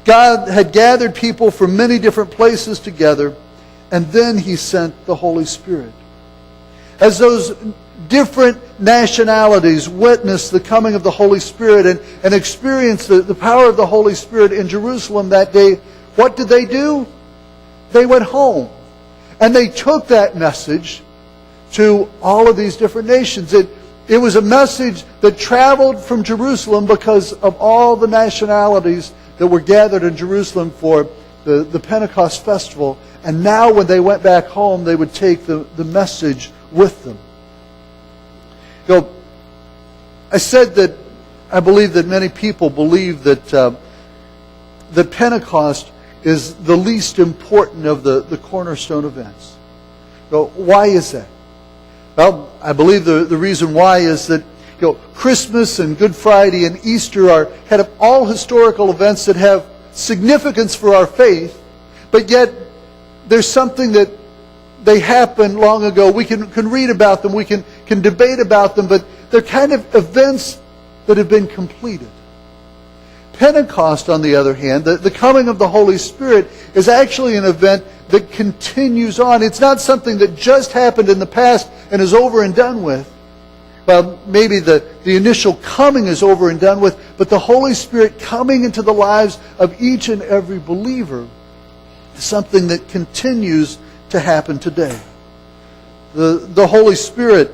God had gathered people from many different places together, and then He sent the Holy Spirit. As those different nationalities witnessed the coming of the Holy Spirit and experienced the power of the Holy Spirit in Jerusalem that day, what did they do? They went home. And they took that message to all of these different nations. It was a message that traveled from Jerusalem because of all the nationalities that were gathered in Jerusalem for the Pentecost festival. And now when they went back home, they would take the message with them. You know, I said that I believe that many people believe that Pentecost is the least important of the cornerstone events. So why is that? Well, I believe the reason why is that Christmas and Good Friday and Easter are kind of all historical events that have significance for our faith, but yet there's something that they happened long ago. We can read about them, we can debate about them, but they're kind of events that have been completed. Pentecost, on the other hand, the coming of the Holy Spirit is actually an event that continues on. It's not something that just happened in the past and is over and done with. Well, maybe the initial coming is over and done with, but the Holy Spirit coming into the lives of each and every believer is something that continues to happen today. The Holy Spirit,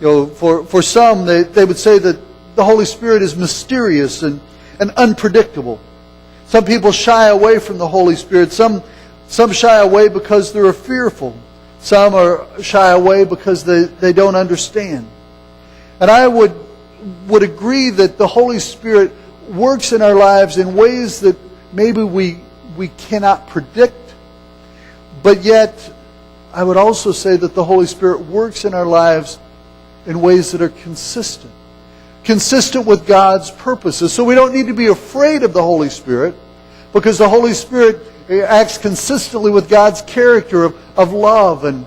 for some, they would say that the Holy Spirit is mysterious and unpredictable. Some people shy away from the Holy Spirit. Some shy away because they're fearful. Some are shy away because they don't understand. And I would agree that the Holy Spirit works in our lives in ways that maybe we cannot predict. But yet, I would also say that the Holy Spirit works in our lives in ways that are consistent. Consistent with God's purposes. So we don't need to be afraid of the Holy Spirit, because the Holy Spirit acts consistently with God's character of love and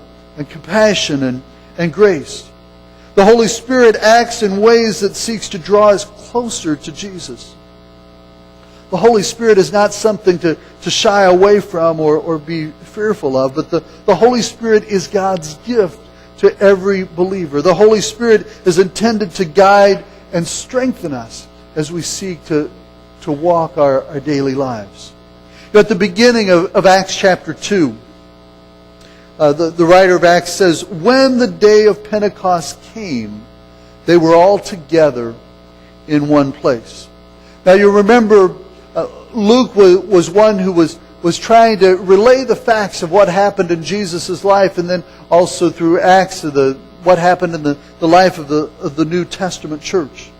compassion and grace. The Holy Spirit acts in ways that seeks to draw us closer to Jesus. The Holy Spirit is not something to shy away from or be fearful of, but the Holy Spirit is God's gift to every believer. The Holy Spirit is intended to guide and strengthen us as we seek to walk our daily lives. At the beginning of Acts chapter 2, the writer of Acts says, when the day of Pentecost came, they were all together in one place. Now you remember Luke was one who was trying to relay the facts of what happened in Jesus' life, and then also through Acts of what happened in the life of the New Testament church.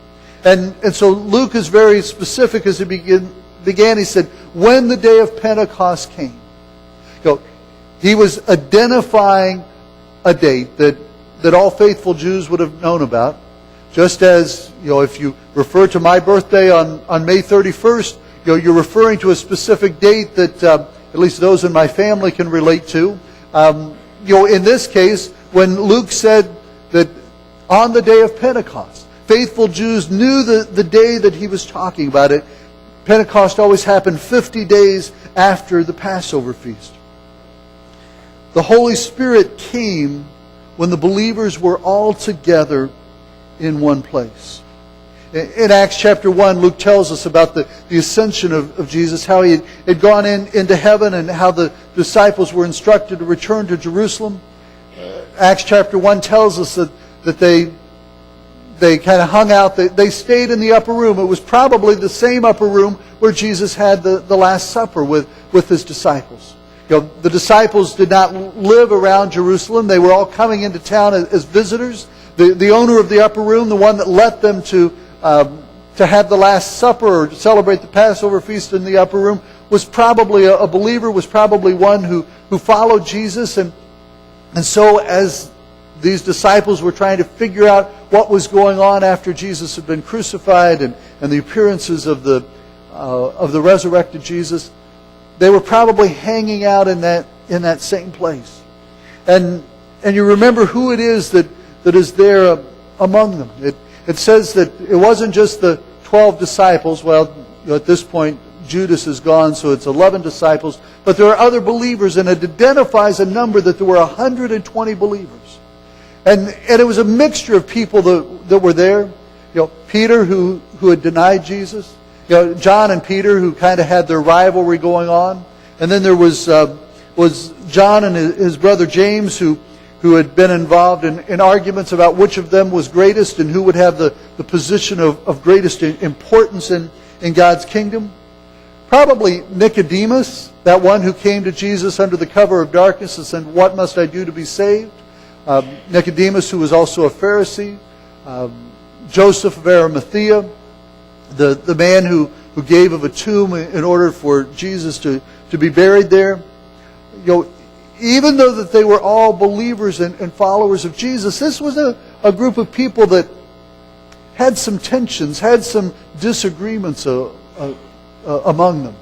And so Luke is very specific as he began. He said, when the day of Pentecost came. He was identifying a date that all faithful Jews would have known about. Just as, if you refer to my birthday on May 31st, you're referring to a specific date that at least those in my family can relate to. In this case, when Luke said that on the day of Pentecost, faithful Jews knew the day that he was talking about it. Pentecost always happened 50 days after the Passover feast. The Holy Spirit came when the believers were all together in one place. In Acts chapter 1, Luke tells us about the ascension of Jesus, how he had gone into heaven and how the disciples were instructed to return to Jerusalem. Acts chapter 1 tells us that they kind of hung out. They stayed in the upper room. It was probably the same upper room where Jesus had the Last Supper with his disciples. The disciples did not live around Jerusalem. They were all coming into town as visitors. The owner of the upper room, the one that let them to have the Last Supper or to celebrate the Passover feast in the upper room, was probably a believer, was probably one who followed Jesus. And so as these disciples were trying to figure out what was going on after Jesus had been crucified and the appearances of the resurrected Jesus, they were probably hanging out in that same place. And you remember who it is that is there among them. It says that it wasn't just the 12 disciples. Well, at this point, Judas is gone, so it's 11 disciples. But there are other believers, and it identifies a number that there were 120 believers. And it was a mixture of people that were there. Peter, who had denied Jesus. John and Peter, who kind of had their rivalry going on. And then there was John and his brother James, who had been involved in arguments about which of them was greatest and who would have the position of greatest importance in God's kingdom. Probably Nicodemus, that one who came to Jesus under the cover of darkness and said, "What must I do to be saved?" Nicodemus, who was also a Pharisee. Joseph of Arimathea, the man who gave of a tomb in order for Jesus to be buried there. Even though that they were all believers and followers of Jesus, this was a group of people that had some tensions, had some disagreements among them.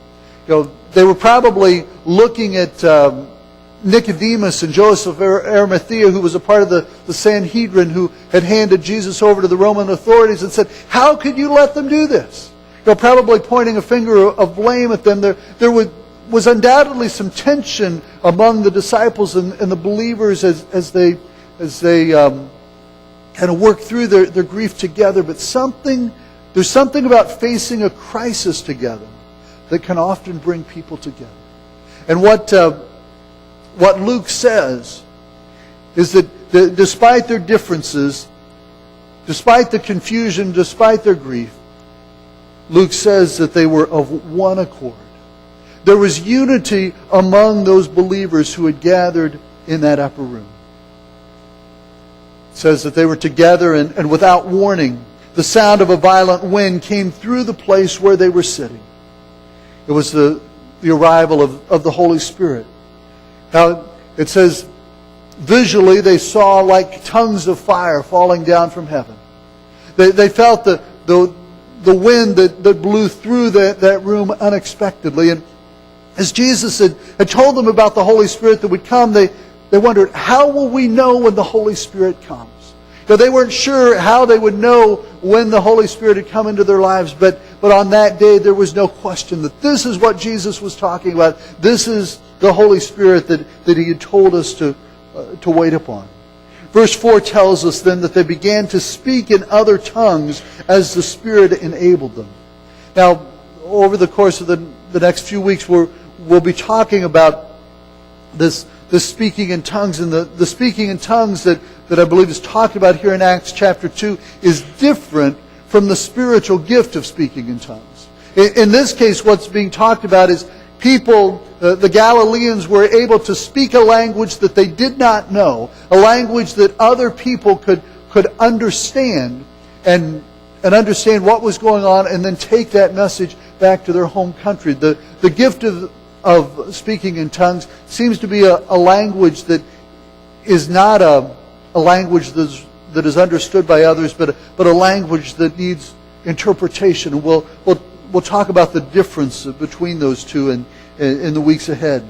They were probably looking at Nicodemus and Joseph of Arimathea, who was a part of the Sanhedrin, who had handed Jesus over to the Roman authorities, and said, "How could you let them do this?" Probably pointing a finger of blame at them. There was undoubtedly some tension among the disciples and the believers as they kind of work through their grief together. But there's something about facing a crisis together that can often bring people together. And what Luke says is that despite their differences, despite the confusion, despite their grief, Luke says that they were of one accord. There was unity among those believers who had gathered in that upper room. It says that they were together, and without warning, the sound of a violent wind came through the place where they were sitting. It was the arrival of the Holy Spirit. Now, it says, visually they saw like tongues of fire falling down from heaven. They felt the wind that blew through that room unexpectedly. And as Jesus had told them about the Holy Spirit that would come, they wondered, how will we know when the Holy Spirit comes? They weren't sure how they would know when the Holy Spirit had come into their lives, but on that day there was no question that this is what Jesus was talking about. This is the Holy Spirit that He had told us to wait upon. Verse 4 tells us then that they began to speak in other tongues as the Spirit enabled them. Now, over the course of the next few weeks, we'll be talking about this speaking in tongues. And the speaking in tongues that I believe is talked about here in Acts chapter 2 is different from the spiritual gift of speaking in tongues. In this case, what's being talked about is people, the Galileans, were able to speak a language that they did not know, a language that other people could understand and understand what was going on, and then take that message back to their home country. The gift of speaking in tongues seems to be a language that is not a language that is understood by others, but a language that needs interpretation. And we'll talk about the difference between those two in the weeks ahead.